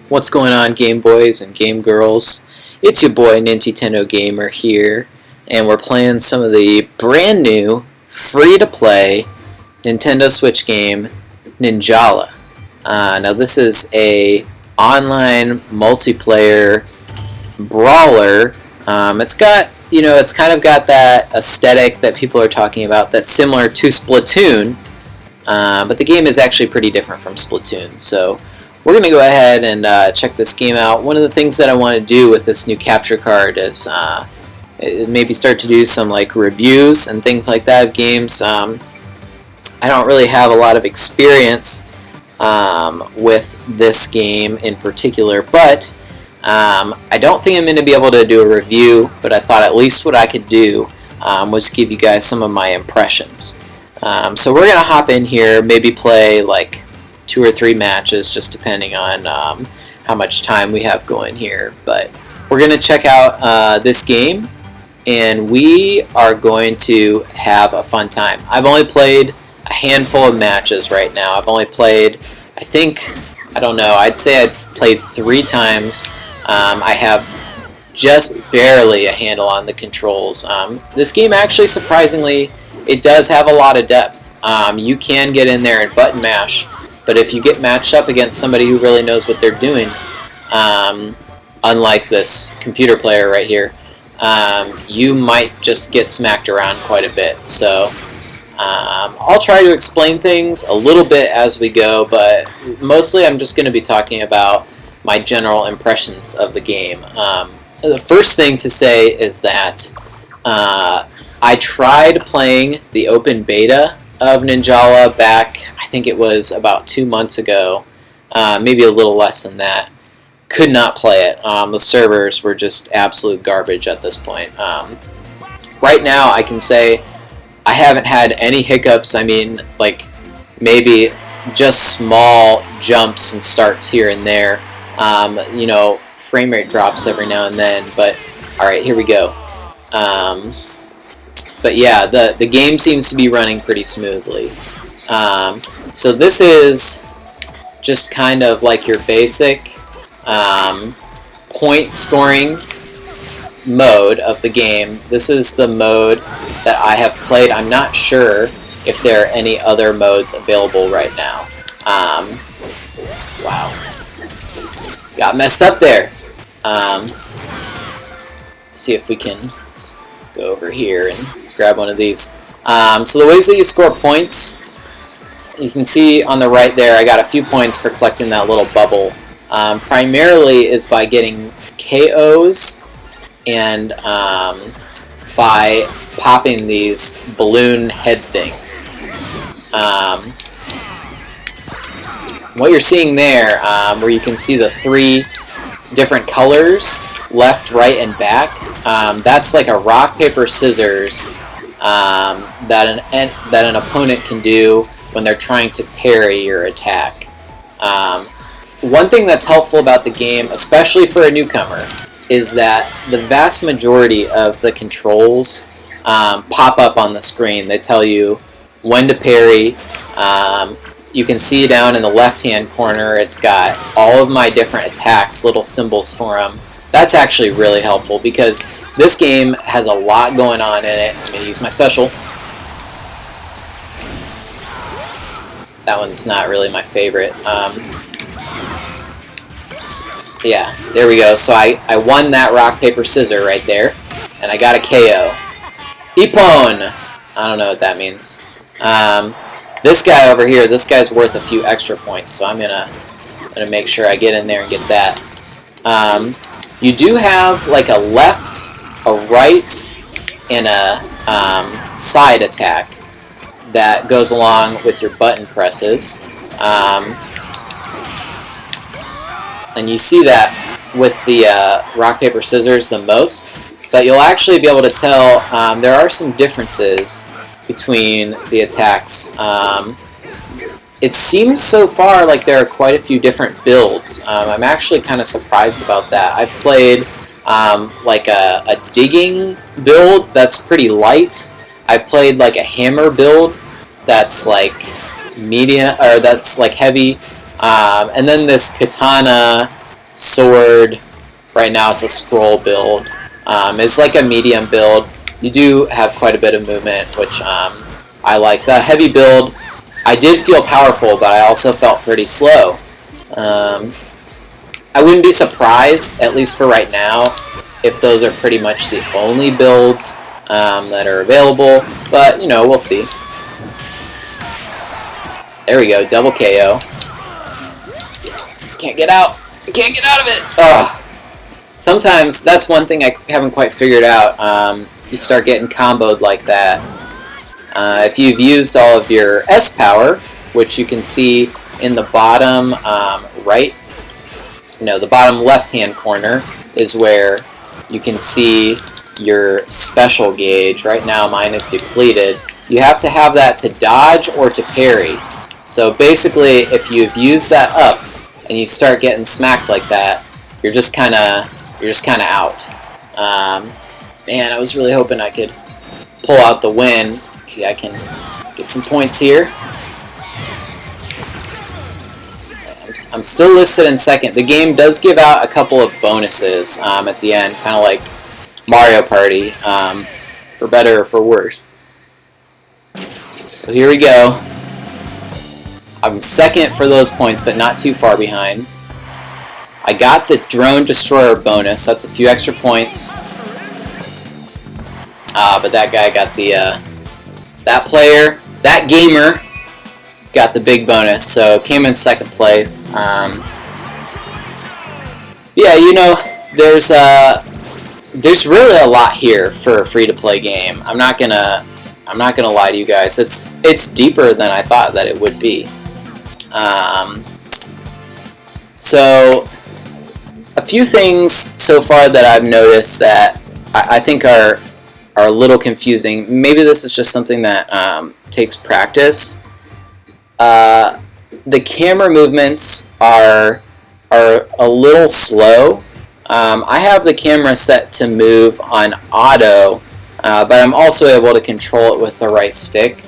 What's going on, Game Boys and Game Girls? It's your boy NINTYtendo Gamer here, and we're playing some of the brand new, free-to-play Nintendo Switch game, Ninjala. Now this is a online multiplayer brawler. It's got, it's kind of got that aesthetic that people are talking about that's similar to Splatoon, but the game is actually pretty different from Splatoon. So we're going to go ahead and check this game out. One of the things that I want to do with this new capture card is maybe start to do some like reviews and things like that of games. I don't really have a lot of experience with this game in particular, but I don't think I'm going to be able to do a review, but I thought at least what I could do was give you guys some of my impressions. So we're going to hop in here, maybe play like 2 or 3 matches, just depending on how much time we have going here. But we're going to check out this game, and we are going to have a fun time. I've only played a handful of matches right now. I've only played, I'd say I've played 3 times. I have just barely a handle on the controls. This game actually, surprisingly, it does have a lot of depth. You can get in there and button mash, but if you get matched up against somebody who really knows what they're doing, unlike this computer player right here, you might just get smacked around quite a bit. So I'll try to explain things a little bit as we go, but mostly I'm just going to be talking about my general impressions of the game. The first thing to say is that I tried playing the open beta of Ninjala back, I think it was about 2 months ago, maybe a little less than that. Could not play it. The servers were just absolute garbage at this point. Right now I can say I haven't had any hiccups. I mean, like, maybe just small jumps and starts here and there. Frame rate drops every now and then, but alright, here we go. But yeah, the game seems to be running pretty smoothly. So this is just kind of like your basic point scoring mode of the game. This is the mode that I have played. I'm not sure if there are any other modes available right now. Wow. Got messed up there. See if we can go over here and grab one of these. So the ways that you score points, you can see on the right there, I got a few points for collecting that little bubble. Primarily is by getting KOs and by popping these balloon head things. What you're seeing there, where you can see the 3 different colors, left, right, and back, that's like a rock, paper, scissors that an opponent can do when they're trying to parry your attack. One thing that's helpful about the game, especially for a newcomer, is that the vast majority of the controls pop up on the screen. They tell you when to parry. You can see down in the left-hand corner, it's got all of my different attacks, little symbols for them. That's actually really helpful because this game has a lot going on in it. I'm going to use my special. That one's not really my favorite. Yeah, there we go. So I won that rock, paper, scissors right there, and I got a KO. Ippon! I don't know what that means. This guy over here, this guy's worth a few extra points, so I'm gonna make sure I get in there and get that. You do have like a left, a right, and a side attack that goes along with your button presses. And you see that with the rock, paper, scissors the most, but you'll actually be able to tell there are some differences between the attacks. It seems so far like there are quite a few different builds. I'm actually kind of surprised about that. I've played like a digging build that's pretty light. I've played like a hammer build that's like medium, or that's like heavy. And then this katana sword. Right now it's a scroll build. It's like a medium build. You do have quite a bit of movement, which I like. The heavy build, I did feel powerful, but I also felt pretty slow. I wouldn't be surprised, at least for right now, if those are pretty much the only builds that are available, but, you know, we'll see. There we go, double KO. Can't get out. I can't get out of it. Ugh. Sometimes, that's one thing I haven't quite figured out. You start getting comboed like that. If you've used all of your S power, which you can see in the bottom right, the bottom left-hand corner is where you can see your special gauge. Right now mine is depleted. You have to have that to dodge or to parry. So basically, if you've used that up and you start getting smacked like that, you're just kind of out. Man, I was really hoping I could pull out the win. Yeah, I can get some points here. I'm still listed in second. The game does give out a couple of bonuses at the end, kind of like Mario Party, for better or for worse. So here we go. I'm second for those points, but not too far behind. I got the Drone Destroyer bonus. That's a few extra points. But that guy got the... that player, that gamer, got the big bonus, so came in second place. Yeah, you know, there's really a lot here for a free-to-play game. I'm not gonna lie to you guys. It's deeper than I thought that it would be. So a few things so far that I've noticed that I think are a little confusing. Maybe this is just something that takes practice. The camera movements are a little slow. I have the camera set to move on auto, but I'm also able to control it with the right stick.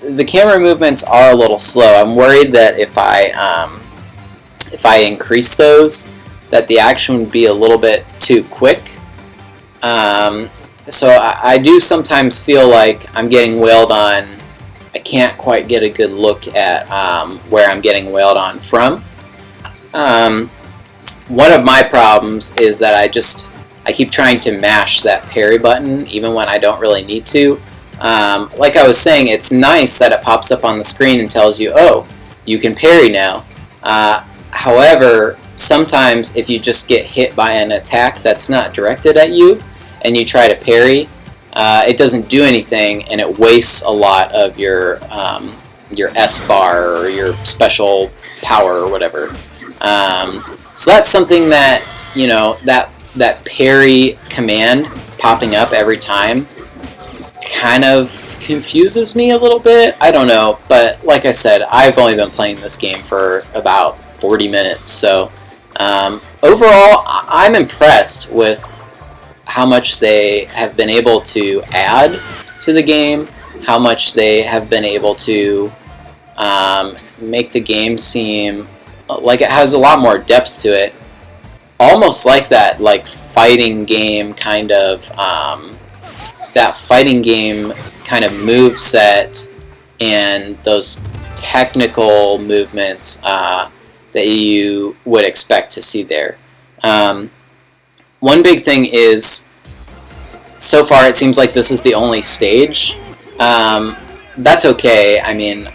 The camera movements are a little slow. I'm worried that if I increase those, that the action would be a little bit too quick. So I do sometimes feel like I'm getting wailed on. I can't quite get a good look at where I'm getting wailed on from. One of my problems is that I keep trying to mash that parry button even when I don't really need to. Like I was saying, it's nice that it pops up on the screen and tells you, oh, you can parry now. However, sometimes if you just get hit by an attack that's not directed at you and you try to parry, it doesn't do anything, and it wastes a lot of your S bar or your special power or whatever. So that's something that, you know, that parry command popping up every time kind of confuses me a little bit. I don't know, but like I said, I've only been playing this game for about 40 minutes, so overall I'm impressed with how much they have been able to add to the game, how much they have been able to make the game seem like it has a lot more depth to it, almost like that fighting game kind of move set and those technical movements that you would expect to see there. One big thing is, so far it seems like this is the only stage. That's okay. I mean,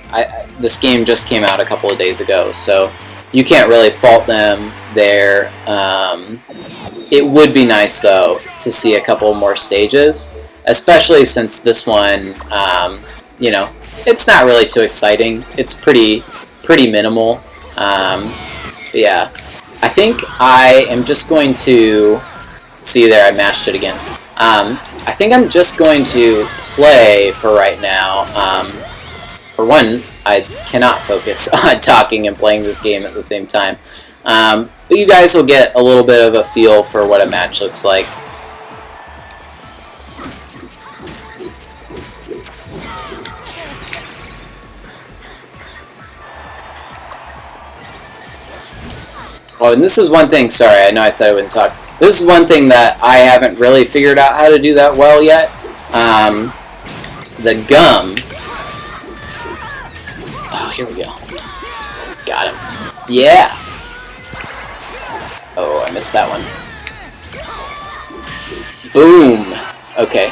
this game just came out a couple of days ago, so you can't really fault them there. It would be nice, though, to see a couple more stages, especially since this one, you know, it's not really too exciting. It's pretty minimal. Yeah, I think I am just going to... See there, I mashed it again. I think I'm just going to play for right now. For one, I cannot focus on talking and playing this game at the same time. But you guys will get a little bit of a feel for what a match looks like. Oh, and this is one thing, sorry, I know I said I wouldn't talk. This is one thing that I haven't really figured out how to do that well yet. The gum. Oh, here we go. Got him. Yeah! Oh, I missed that one. Boom! Okay.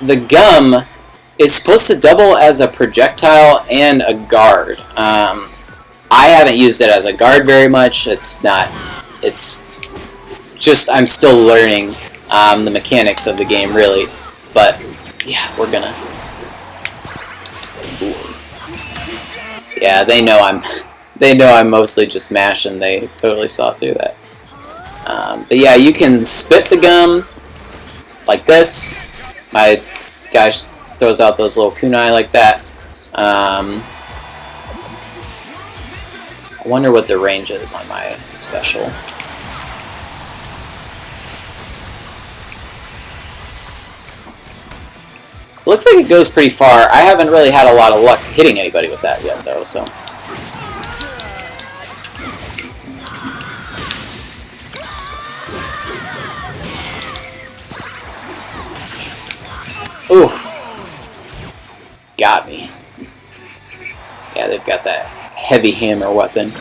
The gum is supposed to double as a projectile and a guard. I haven't used it as a guard very much. It's just, I'm still learning the mechanics of the game, really. But, yeah, we're gonna... Oof. Yeah, they know I'm mostly just mashing. They totally saw through that. But yeah, you can spit the gum like this. My guy throws out those little kunai like that. I wonder what the range is on my special. Looks like it goes pretty far. I haven't really had a lot of luck hitting anybody with that yet, though, so... Oof. Got me. Yeah, they've got that heavy hammer weapon.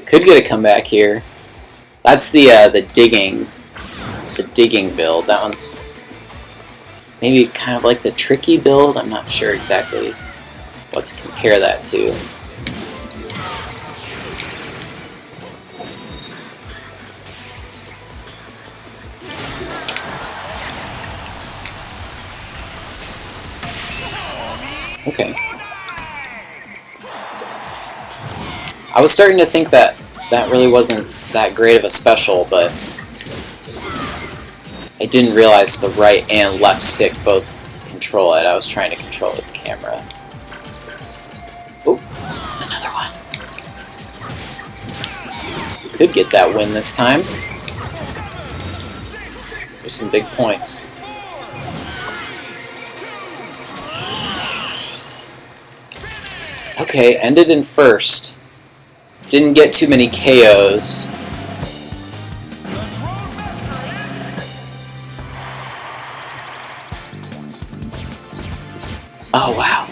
Could get a comeback here. That's the digging build. That one's maybe kind of like the tricky build. I'm not sure exactly what to compare that to. Okay. I was starting to think that that really wasn't that great of a special, but I didn't realize the right and left stick both control it. I was trying to control it with the camera. Oh, another one. Could get that win this time. There's some big points. Okay, ended in first. Didn't get too many KOs. Oh, wow.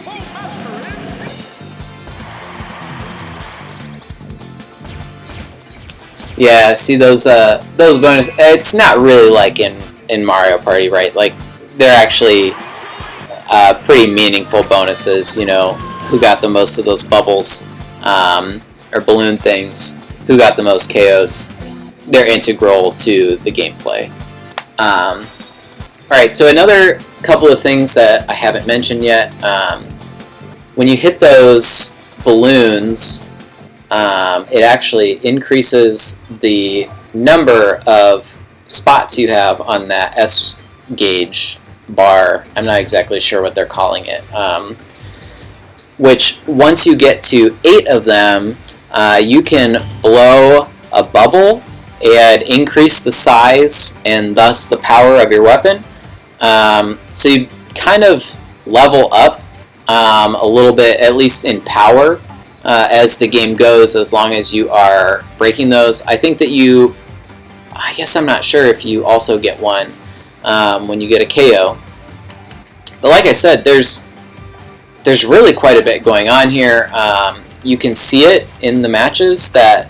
Yeah, see those bonus. It's not really like in Mario Party, right? Like they're actually pretty meaningful bonuses. You know, who got the most of those bubbles or balloon things? Who got the most KOs? They're integral to the gameplay. All right, so another couple of things that I haven't mentioned yet. When you hit those balloons, it actually increases the number of spots you have on that S gauge bar. I'm not exactly sure what they're calling it. Which, once you get to 8 of them, you can blow a bubble and increase the size and thus the power of your weapon. So you kind of level up a little bit, at least in power, as the game goes, as long as you are breaking those. I think that I guess I'm not sure if you also get one when you get a KO. But like I said, there's really quite a bit going on here. You can see it in the matches that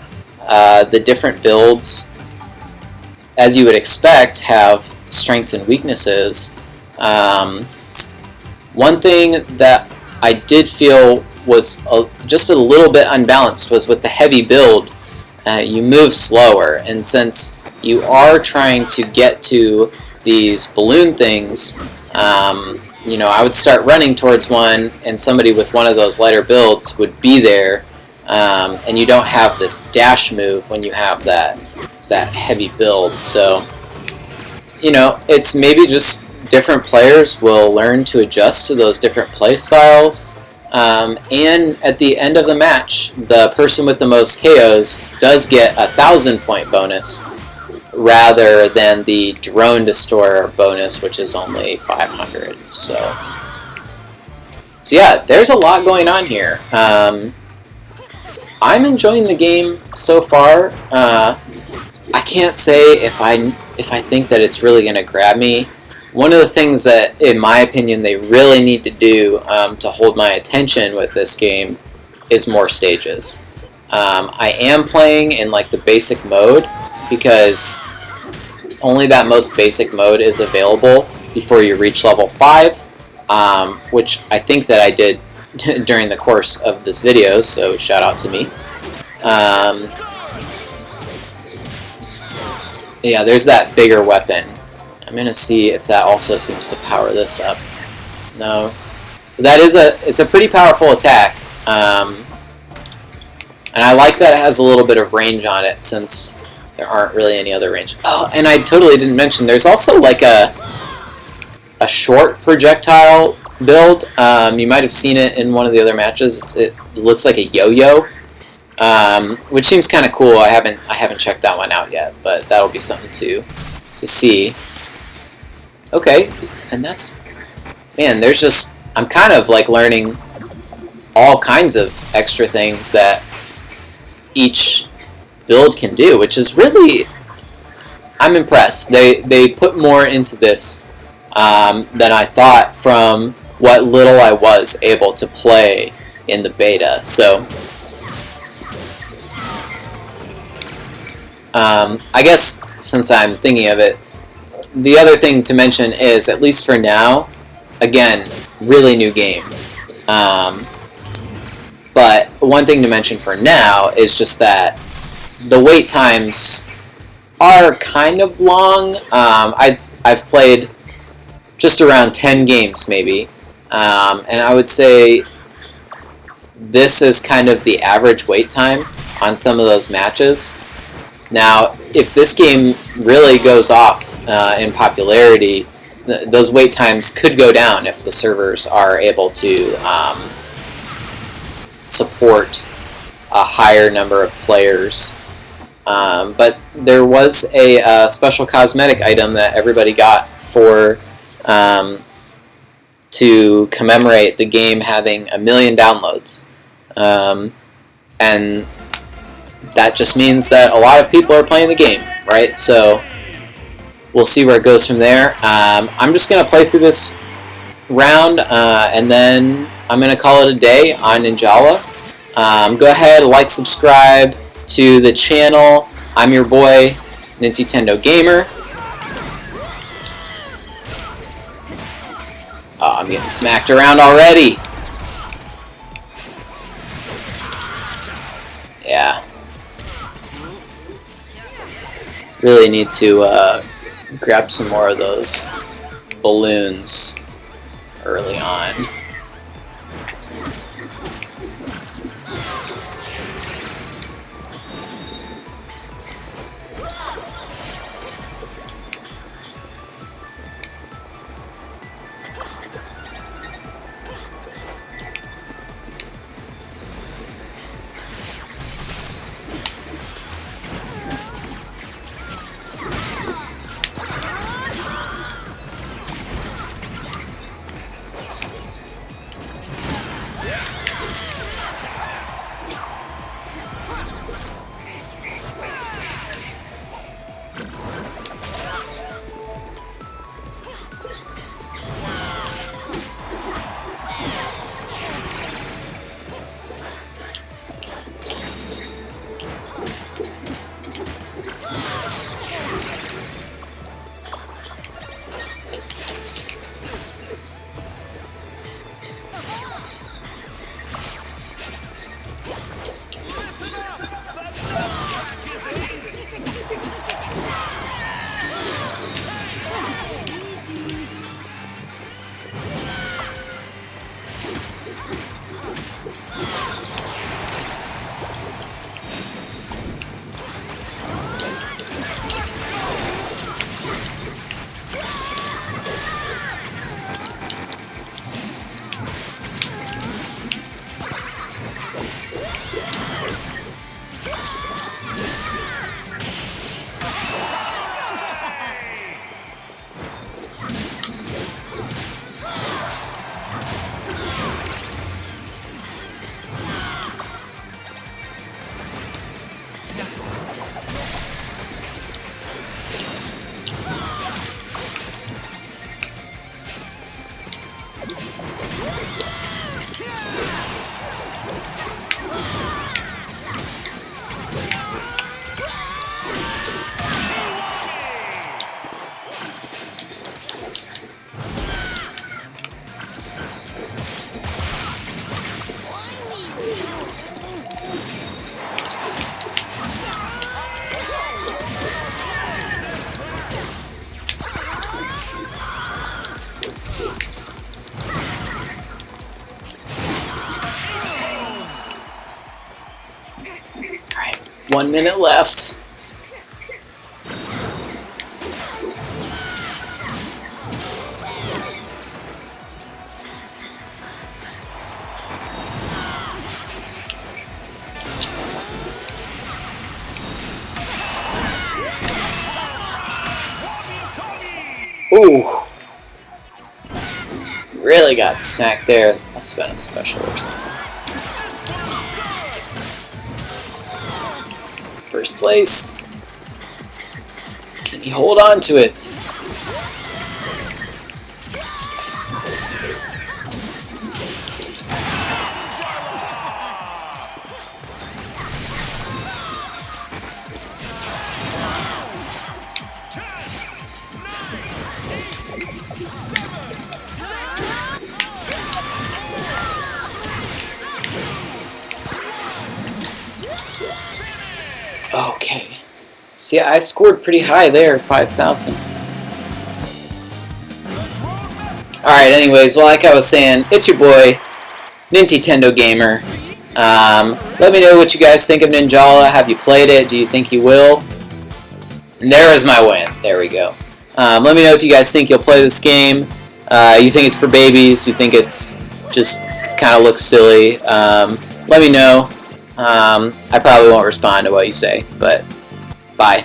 the different builds, as you would expect, have strengths and weaknesses. One thing that I did feel was just a little bit unbalanced was with the heavy build, you move slower, and since you are trying to get to these balloon things, you know, I would start running towards one, and somebody with one of those lighter builds would be there, and you don't have this dash move when you have that heavy build. So, you know, it's maybe just different players will learn to adjust to those different play styles. And at the end of the match, the person with the most KOs does get a 1,000-point bonus rather than the drone destroyer bonus, which is only 500. So yeah, there's a lot going on here. I'm enjoying the game so far. I can't say if I think that it's really going to grab me. One of the things that, in my opinion, they really need to do to hold my attention with this game is more stages. I am playing in like the basic mode because only that most basic mode is available before you reach level 5, which I think that I did during the course of this video, so shout out to me. Yeah, there's that bigger weapon. I'm gonna see if that also seems to power this up. No, but that is it's a pretty powerful attack, and I like that it has a little bit of range on it since there aren't really any other range. Oh, and I totally didn't mention there's also like a short projectile build. You might have seen it in one of the other matches. It looks like a yo-yo, which seems kind of cool. I haven't checked that one out yet, but that'll be something to see. Okay, and that's, man, there's just, I'm kind of like learning all kinds of extra things that each build can do, which is really, I'm impressed. They put more into this than I thought from what little I was able to play in the beta. So I guess since I'm thinking of it, the other thing to mention is, at least for now, again, really new game. But one thing to mention for now is just that the wait times are kind of long. I've played just around 10 games maybe, and I would say this is kind of the average wait time on some of those matches. Now, if this game really goes off in popularity, those wait times could go down if the servers are able to support a higher number of players. But there was a special cosmetic item that everybody got for to commemorate the game having 1 million downloads, and that just means that a lot of people are playing the game, right? So we'll see where it goes from there. I'm just going to play through this round, and then I'm going to call it a day on Ninjala. Go ahead, like, subscribe to the channel. I'm your boy, NINTYtendo Gamer. Oh, I'm getting smacked around already. Yeah. Really need to grab some more of those balloons early on. 1 minute left. Ooh. Really got smacked there. Must have been a special or something. First place. Can he hold on to it? Okay. See, I scored pretty high there, 5,000. Alright, anyways, well, like I was saying, it's your boy, NINTYtendo Gamer. Let me know what you guys think of Ninjala. Have you played it? Do you think you will? And there is my win. There we go. Let me know if you guys think you'll play this game. You think it's for babies. You think it's just kind of looks silly. Let me know. I probably won't respond to what you say, but bye.